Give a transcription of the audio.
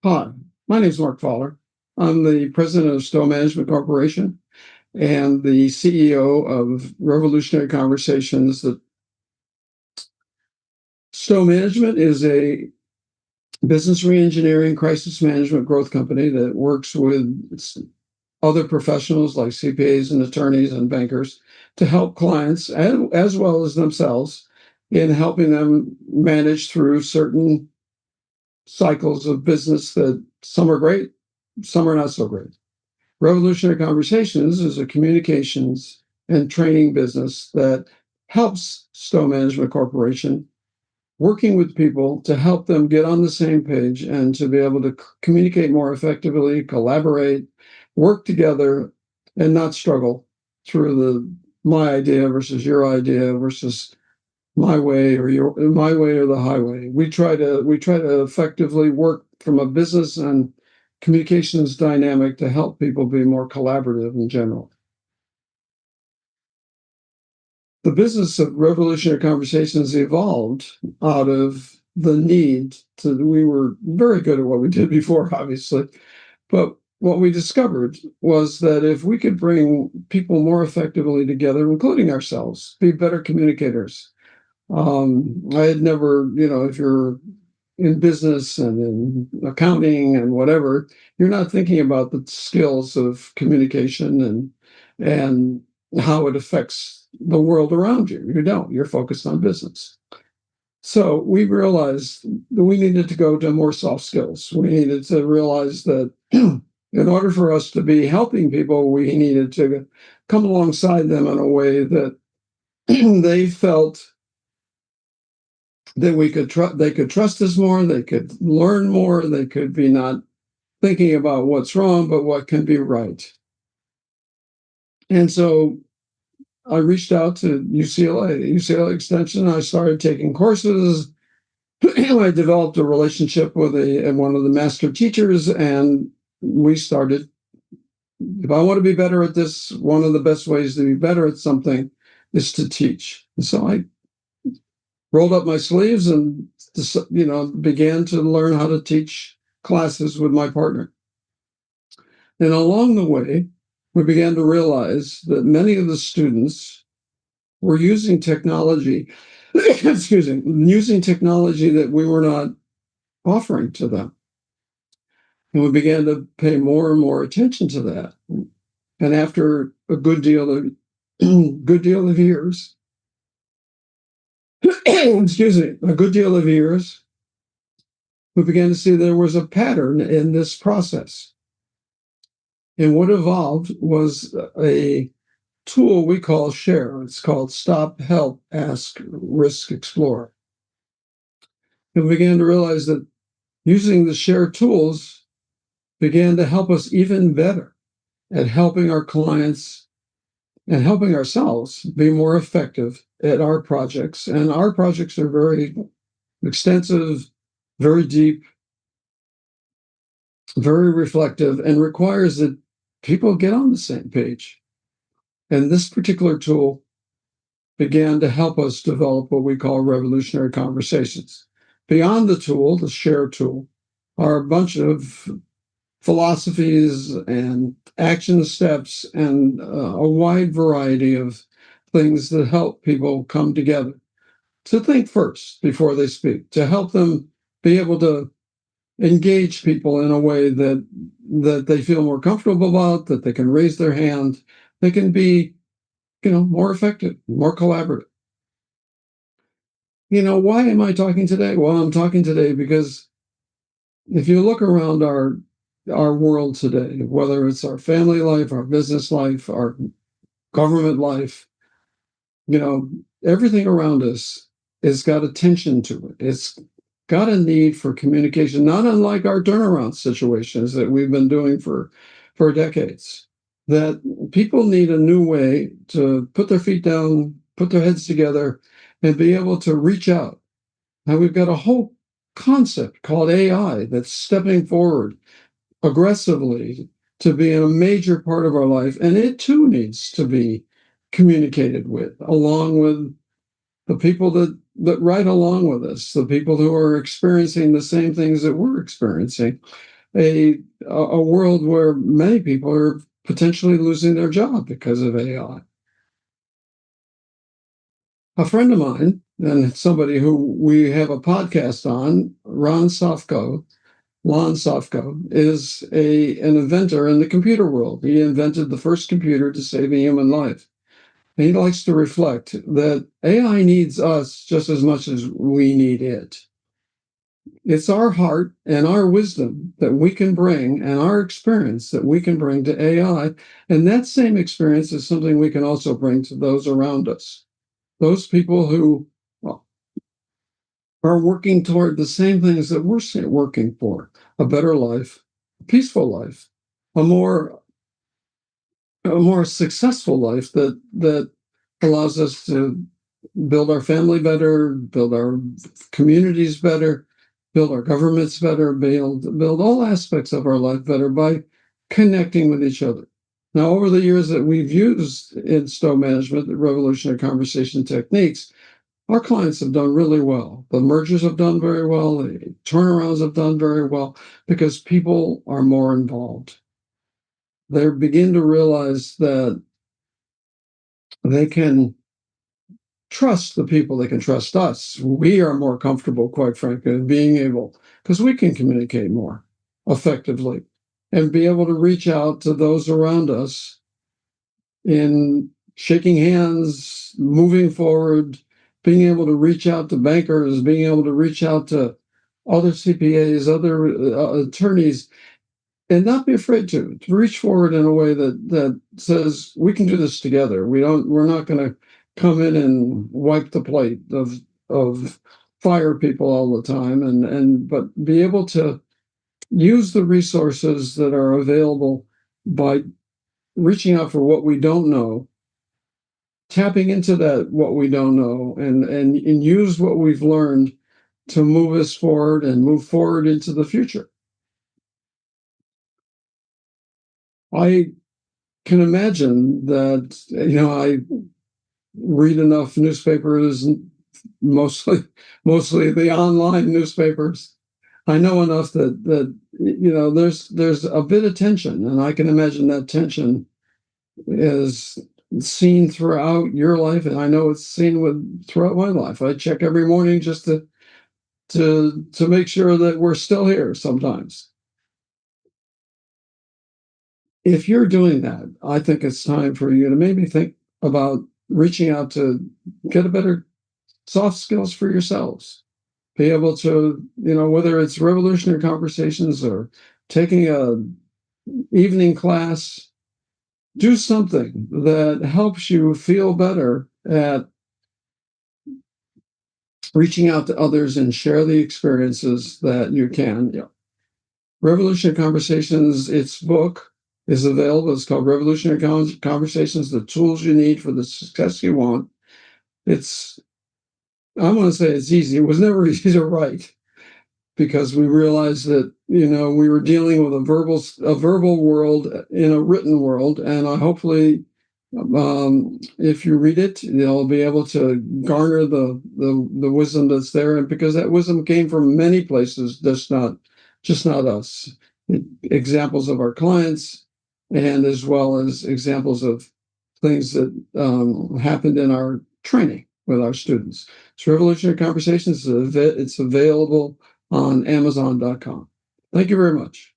Hi, my name is Mark Fowler. I'm the president of S.H.A.R.E Management Corporation and the CEO of Revolutionary Conversations. That S.H.A.R.E Management is a business reengineering crisis management growth company that works with other professionals like CPAs and attorneys and bankers to help clients as well as themselves in helping them manage through certain cycles of business that some are great, some are not so great. Revolutionary Conversations is a communications and training business that helps S.H.A.R.E Management Corporation working with people to help them get on the same page and to be able to communicate more effectively, collaborate, work together, and not struggle through the my idea versus your idea versus my way or the highway. We try to effectively work from a business and communications dynamic to help people be more collaborative in general. The business of revolutionary conversations evolved out of the need to, we were very good at what we did before, obviously, but what we discovered was that if we could bring people more effectively together, including ourselves, be better communicators. I had never, if you're in business and in accounting and whatever, you're not thinking about the skills of communication and how it affects the world around you. You don't. You're focused on business. So we realized that we needed to go to more soft skills. We needed to realize that in order for us to be helping people, we needed to come alongside them in a way that they felt that they could trust us more, they could learn more, they could be not thinking about what's wrong, but what can be right. And so I reached out to UCLA Extension. I started taking courses. I developed a relationship with one of the master teachers, and we started. If I want to be better at this, one of the best ways to be better at something is to teach. And so I rolled up my sleeves and began to learn how to teach classes with my partner. And along the way, we began to realize that many of the students were using technology, using technology that we were not offering to them. And we began to pay more and more attention to that. And after a good deal of years, a good deal of years, we began to see there was a pattern in this process. And what evolved was a tool we call S.H.A.R.E. It's called Stop, Help, Ask, Risk, Explore. And we began to realize that using the S.H.A.R.E. tools began to help us even better at helping our clients and helping ourselves be more effective at our projects. And our projects are very extensive, very deep, very reflective, and requires that people get on the same page. And this particular tool began to help us develop what we call revolutionary conversations. Beyond the tool, the S.H.A.R.E. tool, are a bunch of philosophies and action steps and a wide variety of things that help people come together to think first before they speak, to help them be able to engage people in a way that they feel more comfortable about, that they can raise their hand, they can be, more effective, more collaborative. Why am I talking today? Well, I'm talking today because if you look around our world today, whether it's our family life, our business life, our government life, everything around us has got a tension to it. It's got a need for communication, not unlike our turnaround situations that we've been doing for decades. That people need a new way to put their feet down, put their heads together, and be able to reach out. Now we've got a whole concept called AI that's stepping forward aggressively to be a major part of our life, and it too needs to be communicated with, along with the people that ride along with us, the people who are experiencing the same things that we're experiencing. a world where many people are potentially losing their job because of AI. A friend of mine, and somebody who we have a podcast on, Lon Sofko, is an inventor in the computer world. He invented the first computer to save a human life. And he likes to reflect that AI needs us just as much as we need it. It's our heart and our wisdom that we can bring, and our experience that we can bring to AI. And that same experience is something we can also bring to those around us. Those people who are working toward the same things that we're working for: a better life, a peaceful life, a more successful life that allows us to build our family better, build our communities better, build our governments better, build all aspects of our life better by connecting with each other. Now, over the years that we've used in S.H.A.R.E management, the revolutionary conversation techniques, our clients have done really well. The mergers have done very well. The turnarounds have done very well because people are more involved. They begin to realize that they can trust the people, they can trust us. We are more comfortable, quite frankly, in being able, because we can communicate more effectively and be able to reach out to those around us in shaking hands, moving forward, being able to reach out to bankers, being able to reach out to other CPAs, other attorneys, and not be afraid to reach forward in a way that says we can do this together. We're not going to come in and wipe the plate of fire people all the time, but be able to use the resources that are available by reaching out for what we don't know, tapping into that what we don't know, and use what we've learned to move us forward and move forward into the future. I can imagine that, I read enough newspapers, mostly the online newspapers. I know enough that there's a bit of tension, and I can imagine that tension is seen throughout your life, and I know it's seen throughout my life. I check every morning just to make sure that we're still here sometimes. If you're doing that, I think it's time for you to maybe think about reaching out to get a better soft skills for yourselves. Be able to, whether it's revolutionary conversations or taking a evening class, do something that helps you feel better at reaching out to others and share the experiences that you can. Yeah. Revolutionary Conversations, its book is available. It's called Revolutionary Conversations, The Tools You Need for the Success You Want. I want to say it's easy. It was never easy to write because we realized that, we were dealing with a verbal world in a written world. And hopefully, if you read it, you'll be able to garner the wisdom that's there. And because that wisdom came from many places, just not us. Examples of our clients, and as well as examples of things that happened in our training with our students. So Revolutionary Conversations, it's available on Amazon.com. Thank you very much.